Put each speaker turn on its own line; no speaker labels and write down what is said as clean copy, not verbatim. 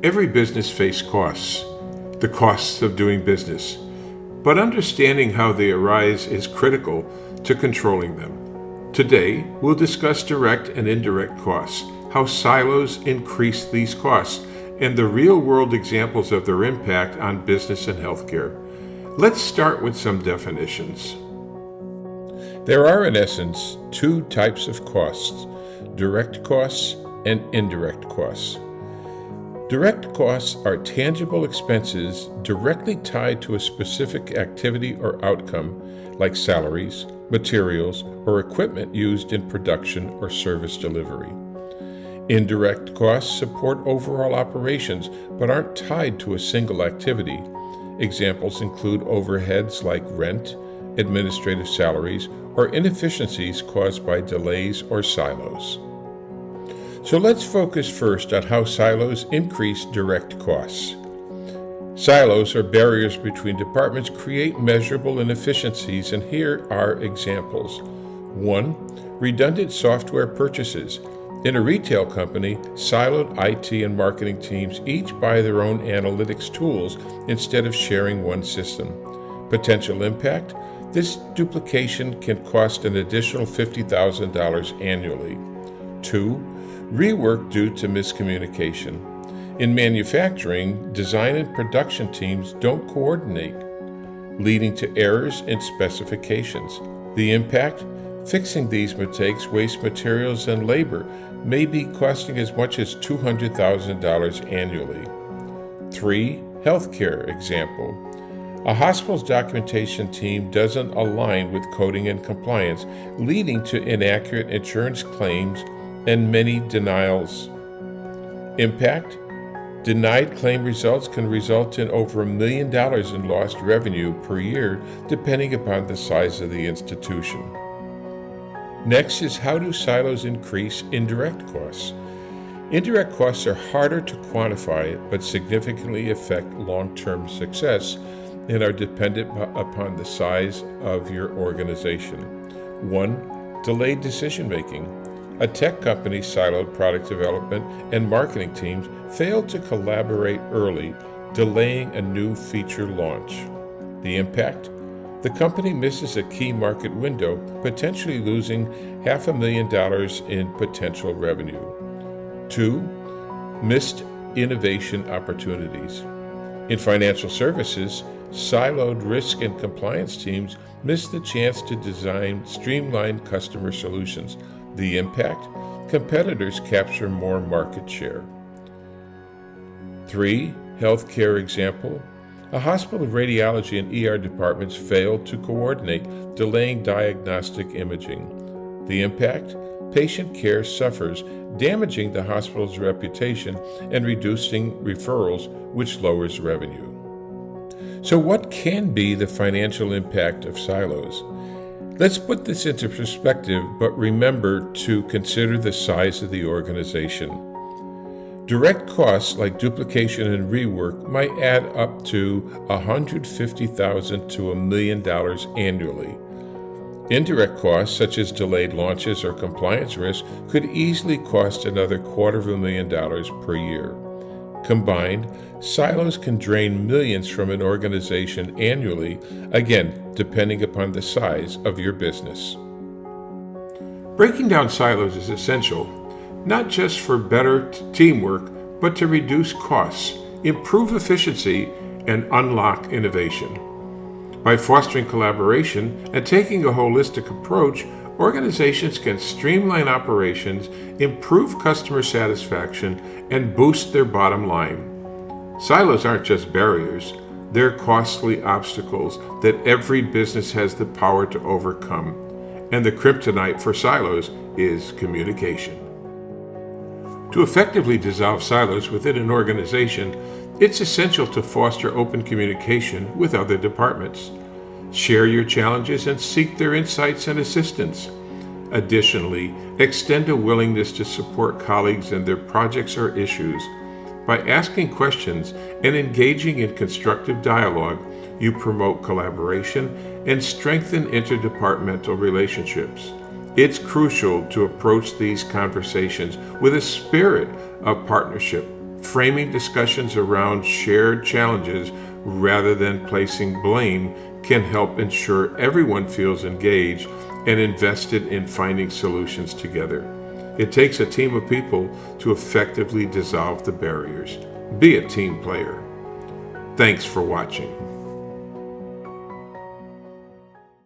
Every business faces costs, the costs of doing business, but understanding how they arise is critical to controlling them. Today, we'll discuss direct and indirect costs, how silos increase these costs, and the real-world examples of their impact on business and healthcare. Let's start with some definitions. There are, in essence, two types of costs: direct costs and indirect costs. Direct costs are tangible expenses directly tied to a specific activity or outcome, like salaries, materials, or equipment used in production or service delivery. Indirect costs support overall operations but aren't tied to a single activity. Examples include overheads like rent, administrative salaries, or inefficiencies caused by delays or silos. So let's focus first on how silos increase direct costs. Silos, or barriers between departments, create measurable inefficiencies, and here are examples. 1. Redundant software purchases. In a retail company, siloed IT and marketing teams each buy their own analytics tools instead of sharing one system. Potential impact: this duplication can cost an additional $50,000 annually. 2. Rework due to miscommunication. In manufacturing, design and production teams don't coordinate, leading to errors in specifications. The impact: fixing these mistakes wastes materials and labor, may be costing as much as $200,000 annually. 3. Healthcare example. A hospital's documentation team doesn't align with coding and compliance, leading to inaccurate insurance claims and many denials. Impact: denied claim results can result in over $1 million in lost revenue per year, depending upon the size of the institution. Next is, how do silos increase indirect costs? Indirect costs are harder to quantify but significantly affect long-term success and are dependent upon the size of your organization. 1. Delayed decision-making. A tech company's siloed product development and marketing teams failed to collaborate early, delaying a new feature launch. The impact: the company misses a key market window, potentially losing $500,000 in potential revenue. 2. Missed innovation opportunities. In financial services, siloed risk and compliance teams miss the chance to design streamlined customer solutions. The impact: competitors capture more market share. 3. Healthcare example. A hospital radiology and ER departments failed to coordinate, delaying diagnostic imaging. The impact: patient care suffers, damaging the hospital's reputation and reducing referrals, which lowers revenue. So what can be the financial impact of silos? Let's put this into perspective, but remember to consider the size of the organization. Direct costs like duplication and rework might add up to $150,000 to $1 million annually. Indirect costs, such as delayed launches or compliance risk, could easily cost another $250,000 per year. Combined, silos can drain millions from an organization annually, again, depending upon the size of your business. Breaking down silos is essential, not just for better teamwork, but to reduce costs, improve efficiency, and unlock innovation. By fostering collaboration and taking a holistic approach, organizations can streamline operations, improve customer satisfaction, and boost their bottom line. Silos aren't just barriers, they're costly obstacles that every business has the power to overcome. And the kryptonite for silos is communication. To effectively dissolve silos within an organization, it's essential to foster open communication with other departments. Share your challenges and seek their insights and assistance. Additionally, extend a willingness to support colleagues in their projects or issues. By asking questions and engaging in constructive dialogue, you promote collaboration and strengthen interdepartmental relationships. It's crucial to approach these conversations with a spirit of partnership, Framing discussions around shared challenges rather than placing blame can help ensure everyone feels engaged and invested in finding solutions together. It takes a team of people to effectively dissolve the barriers. Be a team player. Thanks for watching.